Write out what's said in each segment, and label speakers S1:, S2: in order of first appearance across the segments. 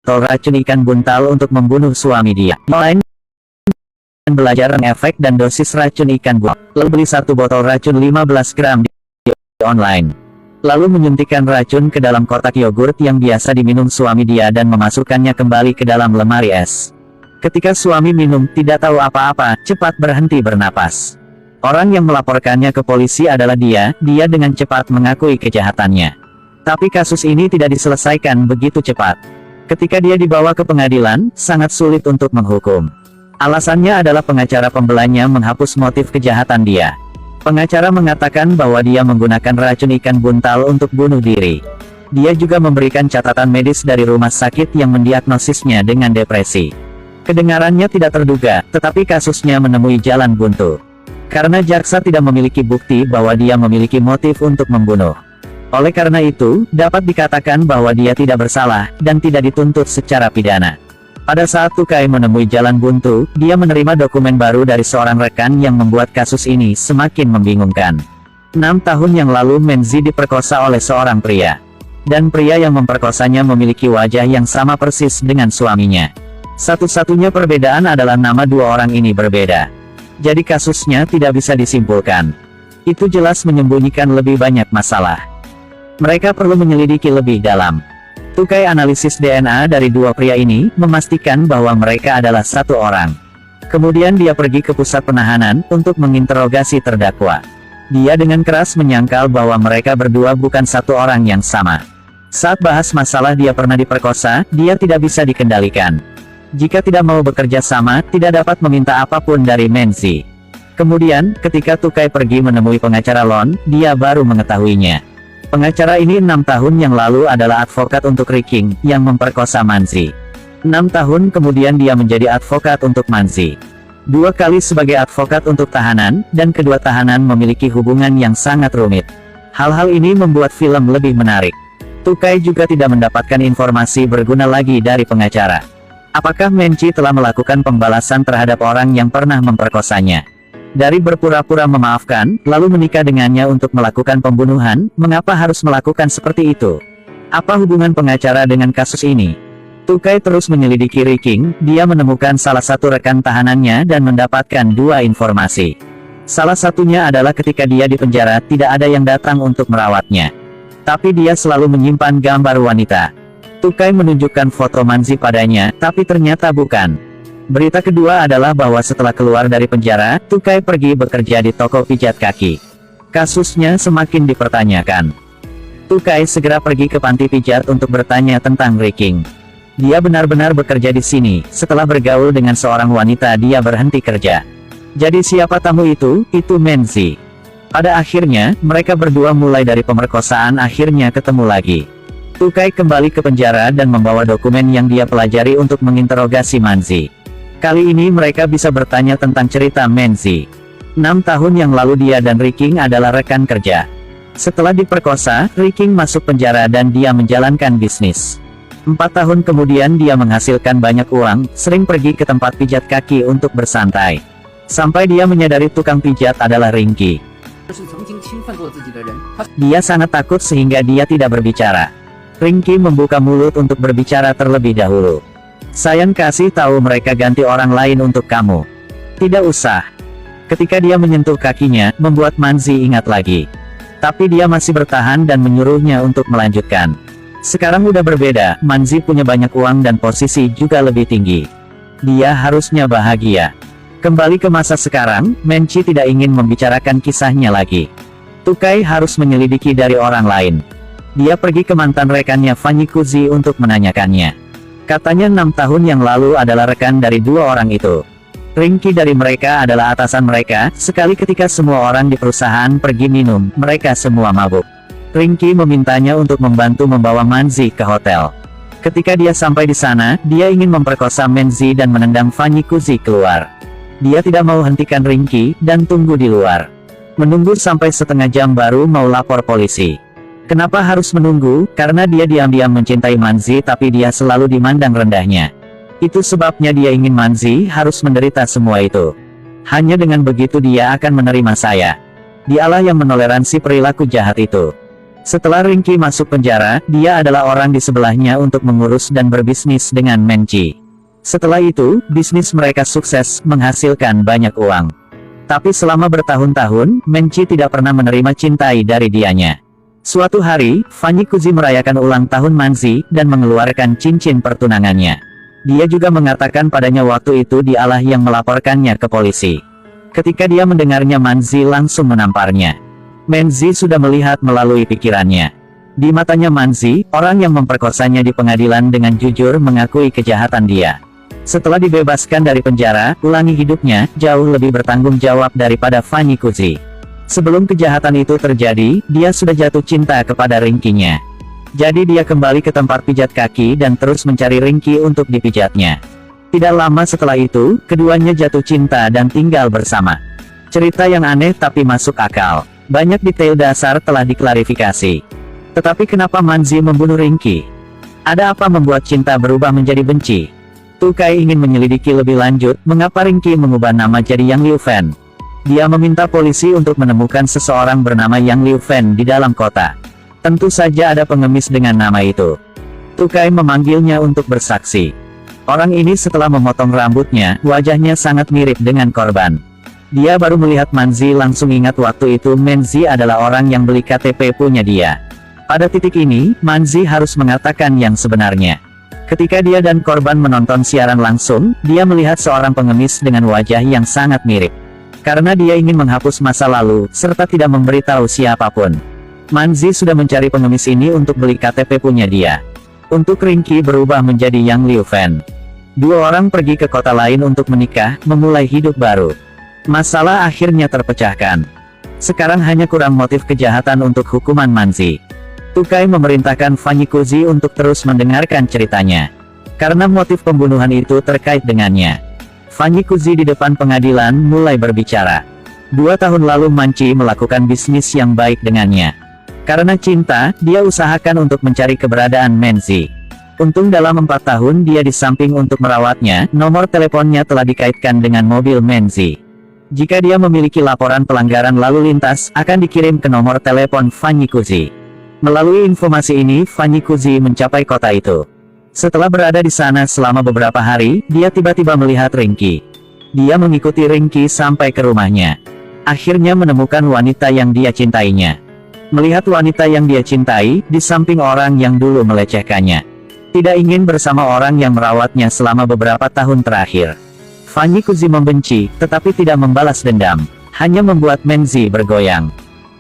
S1: racun ikan buntal untuk membunuh suami dia. Online dan belajar efek dan dosis racun ikan buntal. Lalu beli 1 botol racun 15 gram di online. Lalu menyuntikkan racun ke dalam kotak yogurt yang biasa diminum suami dia dan memasukkannya kembali ke dalam lemari es. Ketika suami minum tidak tahu apa-apa, cepat berhenti bernapas. Orang yang melaporkannya ke polisi adalah dia dengan cepat mengakui kejahatannya. Tapi kasus ini tidak diselesaikan begitu cepat. Ketika dia dibawa ke pengadilan, sangat sulit untuk menghukum. Alasannya adalah pengacara pembelanya menghapus motif kejahatan dia. Pengacara mengatakan bahwa dia menggunakan racun ikan buntal untuk bunuh diri. Dia juga memberikan catatan medis dari rumah sakit yang mendiagnosisnya dengan depresi. Kedengarannya tidak terduga, tetapi kasusnya menemui jalan buntu. Karena jaksa tidak memiliki bukti bahwa dia memiliki motif untuk membunuh. Oleh karena itu, dapat dikatakan bahwa dia tidak bersalah, dan tidak dituntut secara pidana. Pada saat Tukai menemui jalan buntu, dia menerima dokumen baru dari seorang rekan yang membuat kasus ini semakin membingungkan. 6 tahun yang lalu Menzi diperkosa oleh seorang pria. Dan pria yang memperkosanya memiliki wajah yang sama persis dengan suaminya. Satu-satunya perbedaan adalah nama 2 orang ini berbeda. Jadi kasusnya tidak bisa disimpulkan. Itu jelas menyembunyikan lebih banyak masalah. Mereka perlu menyelidiki lebih dalam. Tukai analisis DNA dari 2 pria ini, memastikan bahwa mereka adalah satu orang. Kemudian dia pergi ke pusat penahanan, untuk menginterogasi terdakwa. Dia dengan keras menyangkal bahwa mereka berdua bukan satu orang yang sama. Saat bahas masalah dia pernah diperkosa, dia tidak bisa dikendalikan. Jika tidak mau bekerja sama, tidak dapat meminta apapun dari Menzi. Kemudian, ketika Tukai pergi menemui pengacara Lon, dia baru mengetahuinya. Pengacara ini 6 tahun yang lalu adalah advokat untuk Riking, yang memperkosa Manzi. 6 tahun kemudian dia menjadi advokat untuk Manzi. 2 kali sebagai advokat untuk tahanan, dan kedua tahanan memiliki hubungan yang sangat rumit. Hal-hal ini membuat film lebih menarik. Tukai juga tidak mendapatkan informasi berguna lagi dari pengacara. Apakah Menzi telah melakukan pembalasan terhadap orang yang pernah memperkosanya? Dari berpura-pura memaafkan, lalu menikah dengannya untuk melakukan pembunuhan, mengapa harus melakukan seperti itu? Apa hubungan pengacara dengan kasus ini? Tukai terus menyelidiki Riking, dia menemukan salah satu rekan tahanannya dan mendapatkan 2 informasi. Salah satunya adalah ketika dia di penjara tidak ada yang datang untuk merawatnya. Tapi dia selalu menyimpan gambar wanita. Tukai menunjukkan foto Manzi padanya, tapi ternyata bukan. Berita kedua adalah bahwa setelah keluar dari penjara, Tukai pergi bekerja di toko pijat kaki. Kasusnya semakin dipertanyakan. Tukai segera pergi ke panti pijat untuk bertanya tentang Riking. Dia benar-benar bekerja di sini. Setelah bergaul dengan seorang wanita dia berhenti kerja. Jadi siapa tamu itu? Itu Menzi. Pada akhirnya, mereka berdua mulai dari pemerkosaan akhirnya ketemu lagi. Tukai kembali ke penjara dan membawa dokumen yang dia pelajari untuk menginterogasi Manzi. Kali ini mereka bisa bertanya tentang cerita Menzi. 6 tahun yang lalu dia dan Riking adalah rekan kerja. Setelah diperkosa, Riking masuk penjara dan dia menjalankan bisnis. 4 tahun kemudian dia menghasilkan banyak uang, sering pergi ke tempat pijat kaki untuk bersantai. Sampai dia menyadari tukang pijat adalah Ringki. Dia sangat takut sehingga dia tidak berbicara. Ringki membuka mulut untuk berbicara terlebih dahulu. Sayang kasih tahu mereka ganti orang lain untuk kamu. Tidak usah. Ketika dia menyentuh kakinya, membuat Manzi ingat lagi. Tapi dia masih bertahan dan menyuruhnya untuk melanjutkan. Sekarang udah berbeda, Manzi punya banyak uang dan posisi juga lebih tinggi. Dia harusnya bahagia. Kembali ke masa sekarang, Menzi tidak ingin membicarakan kisahnya lagi. Tukai harus menyelidiki dari orang lain. Dia pergi ke mantan rekannya Fanny Kuzi untuk menanyakannya. Katanya 6 tahun yang lalu adalah rekan dari 2 orang itu. Ringki dari mereka adalah atasan mereka. Sekali ketika semua orang di perusahaan pergi minum, mereka semua mabuk. Ringki memintanya untuk membantu membawa Manzi ke hotel. Ketika dia sampai di sana, dia ingin memperkosa Menzi dan menendang Fanny Kuzi keluar. Dia tidak mau hentikan Ringki, dan tunggu di luar. Menunggu sampai setengah jam baru mau lapor polisi. Kenapa harus menunggu? Karena dia diam-diam mencintai Manzi tapi dia selalu dimandang rendahnya. Itu sebabnya dia ingin Manzi harus menderita semua itu. Hanya dengan begitu dia akan menerima saya. Dialah yang menoleransi perilaku jahat itu. Setelah Ringki masuk penjara, dia adalah orang di sebelahnya untuk mengurus dan berbisnis dengan Menci. Setelah itu, bisnis mereka sukses, menghasilkan banyak uang. Tapi selama bertahun-tahun, Menci tidak pernah menerima cintai dari dianya. Suatu hari, Fanny Kuzi merayakan ulang tahun Manzi, dan mengeluarkan cincin pertunangannya. Dia juga mengatakan padanya waktu itu dialah yang melaporkannya ke polisi. Ketika dia mendengarnya, Manzi langsung menamparnya. Menzi sudah melihat melalui pikirannya. Di matanya Manzi, orang yang memperkosanya di pengadilan dengan jujur mengakui kejahatan dia. Setelah dibebaskan dari penjara, ulangi hidupnya, jauh lebih bertanggung jawab daripada Fanny Kuzi. Sebelum kejahatan itu terjadi, dia sudah jatuh cinta kepada Ringkinya. Jadi dia kembali ke tempat pijat kaki dan terus mencari Ringki untuk dipijatnya. Tidak lama setelah itu, keduanya jatuh cinta dan tinggal bersama. Cerita yang aneh tapi masuk akal. Banyak detail dasar telah diklarifikasi. Tetapi kenapa Manzi membunuh Ringki? Ada apa membuat cinta berubah menjadi benci? Tukai ingin menyelidiki lebih lanjut, mengapa Ringki mengubah nama jadi Yang Liu Fen. Dia meminta polisi untuk menemukan seseorang bernama Yang Liu Fen di dalam kota. Tentu saja ada pengemis dengan nama itu. Tukai memanggilnya untuk bersaksi. Orang ini setelah memotong rambutnya, wajahnya sangat mirip dengan korban. Dia baru melihat Manzi langsung ingat waktu itu Menzi adalah orang yang beli KTP punya dia. Pada titik ini, Manzi harus mengatakan yang sebenarnya. Ketika dia dan korban menonton siaran langsung, dia melihat seorang pengemis dengan wajah yang sangat mirip. Karena dia ingin menghapus masa lalu, serta tidak memberitahu siapapun. Manzi sudah mencari pengemis ini untuk beli KTP punya dia. Untuk Ringki berubah menjadi Yang Liu Fen. Dua orang pergi ke kota lain untuk menikah, memulai hidup baru. Masalah akhirnya terpecahkan. Sekarang hanya kurang motif kejahatan untuk hukuman Manzi. Tukai memerintahkan Fanny Kuzi untuk terus mendengarkan ceritanya. Karena motif pembunuhan itu terkait dengannya. Fanny Kuzi di depan pengadilan mulai berbicara. 2 tahun lalu Manci melakukan bisnis yang baik dengannya. Karena cinta, dia usahakan untuk mencari keberadaan Menzi. Untung dalam 4 tahun dia di samping untuk merawatnya, nomor teleponnya telah dikaitkan dengan mobil Menzi. Jika dia memiliki laporan pelanggaran lalu lintas, akan dikirim ke nomor telepon Fanny Kuzi. Melalui informasi ini, Fanny Kuzi mencapai kota itu. Setelah berada di sana selama beberapa hari, dia tiba-tiba melihat Ringki. Dia mengikuti Ringki sampai ke rumahnya. Akhirnya menemukan wanita yang dia cintainya. Melihat wanita yang dia cintai, di samping orang yang dulu melecehkannya. Tidak ingin bersama orang yang merawatnya selama beberapa tahun terakhir. Fanny Kuzi membenci, tetapi tidak membalas dendam. Hanya membuat Menzi bergoyang.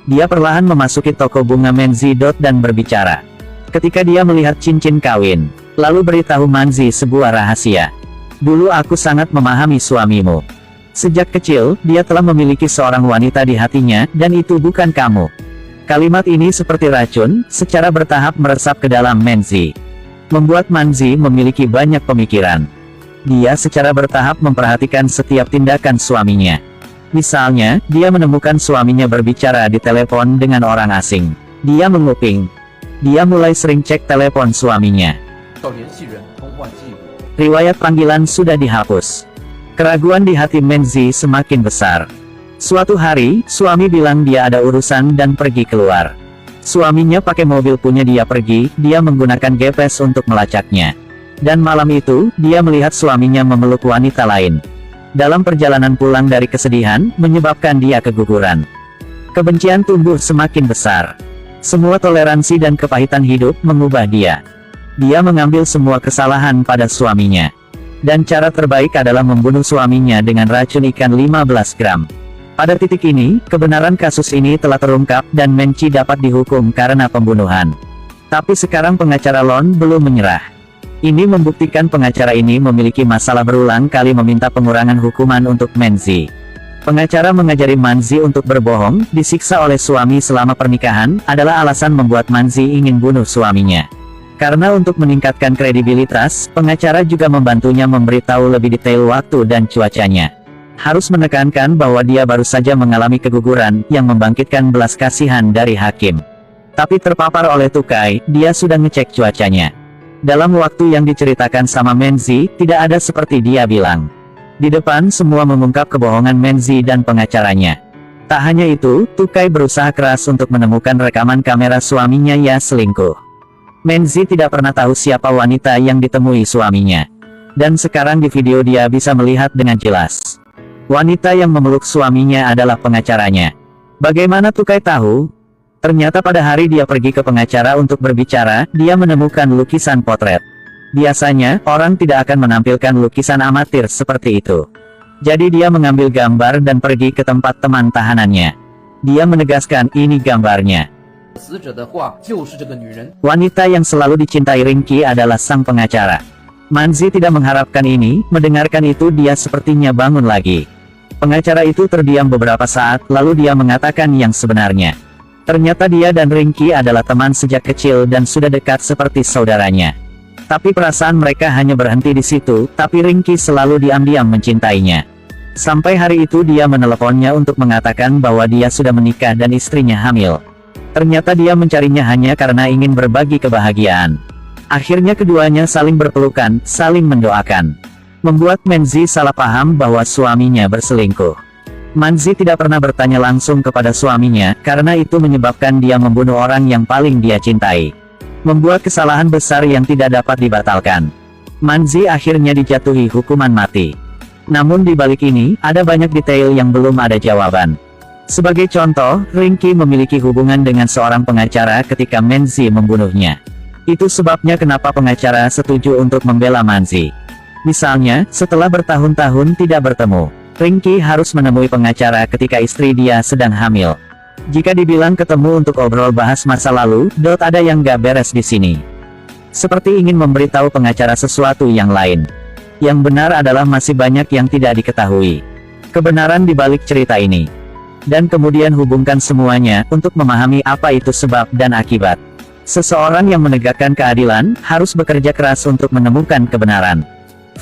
S1: Dia perlahan memasuki toko bunga Menzi dan berbicara. Ketika dia melihat cincin kawin, lalu beritahu Manzi sebuah rahasia. Dulu aku sangat memahami suamimu. Sejak kecil, dia telah memiliki seorang wanita di hatinya, dan itu bukan kamu. Kalimat ini seperti racun, secara bertahap meresap ke dalam Menzi. Membuat Manzi memiliki banyak pemikiran. Dia secara bertahap memperhatikan setiap tindakan suaminya. Misalnya, dia menemukan suaminya berbicara di telepon dengan orang asing. Dia menguping. Dia mulai sering cek telepon suaminya. Riwayat panggilan sudah dihapus. Keraguan di hati Menzi semakin besar. Suatu hari, suami bilang dia ada urusan dan pergi keluar. Suaminya pakai mobil punya dia pergi, dia menggunakan GPS untuk melacaknya. Dan malam itu, dia melihat suaminya memeluk wanita lain. Dalam perjalanan pulang dari kesedihan, menyebabkan dia keguguran. Kebencian tumbuh semakin besar. Semua toleransi dan kepahitan hidup mengubah dia. Dia mengambil semua kesalahan pada suaminya. Dan cara terbaik adalah membunuh suaminya dengan racun ikan 15 gram. Pada titik ini, kebenaran kasus ini telah terungkap dan Menci dapat dihukum karena pembunuhan. Tapi sekarang pengacara Lon belum menyerah. Ini membuktikan pengacara ini memiliki masalah berulang kali meminta pengurangan hukuman untuk Menzi. Pengacara mengajari Manzi untuk berbohong, disiksa oleh suami selama pernikahan, adalah alasan membuat Manzi ingin bunuh suaminya. Karena untuk meningkatkan kredibilitas, pengacara juga membantunya memberitahu lebih detail waktu dan cuacanya. Harus menekankan bahwa dia baru saja mengalami keguguran, yang membangkitkan belas kasihan dari hakim. Tapi terpapar oleh Tukai, dia sudah ngecek cuacanya. Dalam waktu yang diceritakan sama Menzi, tidak ada seperti dia bilang. Di depan semua mengungkap kebohongan Menzi dan pengacaranya. Tak hanya itu, Tukai berusaha keras untuk menemukan rekaman kamera suaminya yang selingkuh. Menzi tidak pernah tahu siapa wanita yang ditemui suaminya. Dan sekarang di video dia bisa melihat dengan jelas. Wanita yang memeluk suaminya adalah pengacaranya. Bagaimana Tukai tahu? Ternyata pada hari dia pergi ke pengacara untuk berbicara, dia menemukan lukisan potret. Biasanya, orang tidak akan menampilkan lukisan amatir seperti itu. Jadi dia mengambil gambar dan pergi ke tempat teman tahanannya. Dia menegaskan ini gambarnya. Wanita yang selalu dicintai Ringki adalah sang pengacara. Manzi tidak mengharapkan ini, mendengarkan itu dia sepertinya bangun lagi. Pengacara itu terdiam beberapa saat, lalu dia mengatakan yang sebenarnya. Ternyata dia dan Ringki adalah teman sejak kecil dan sudah dekat seperti saudaranya. Tapi perasaan mereka hanya berhenti di situ, tapi Ringki selalu diam-diam mencintainya. Sampai hari itu dia meneleponnya untuk mengatakan bahwa dia sudah menikah dan istrinya hamil. Ternyata dia mencarinya hanya karena ingin berbagi kebahagiaan. Akhirnya keduanya saling berpelukan, saling mendoakan. Membuat Menzi salah paham bahwa suaminya berselingkuh. Manzi tidak pernah bertanya langsung kepada suaminya, karena itu menyebabkan dia membunuh orang yang paling dia cintai. Membuat kesalahan besar yang tidak dapat dibatalkan. Manzi akhirnya dijatuhi hukuman mati. Namun di balik ini, ada banyak detail yang belum ada jawaban. Sebagai contoh, Ringki memiliki hubungan dengan seorang pengacara ketika Menzi membunuhnya. Itu sebabnya kenapa pengacara setuju untuk membela Manzi. Misalnya, setelah bertahun-tahun tidak bertemu, Ringki harus menemui pengacara ketika istri dia sedang hamil. Jika dibilang ketemu untuk obrol bahas masa lalu, ada yang gak beres di sini. Seperti ingin memberitahu pengacara sesuatu yang lain. Yang benar adalah masih banyak yang tidak diketahui. Kebenaran di balik cerita ini. Dan kemudian hubungkan semuanya, untuk memahami apa itu sebab dan akibat. Seseorang yang menegakkan keadilan, harus bekerja keras untuk menemukan kebenaran.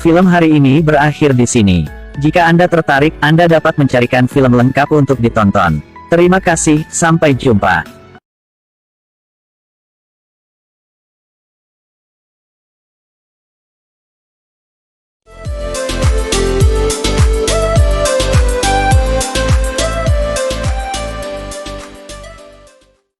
S1: Film hari ini berakhir di sini. Jika Anda tertarik, Anda dapat mencarikan film lengkap untuk ditonton. Terima kasih, sampai jumpa.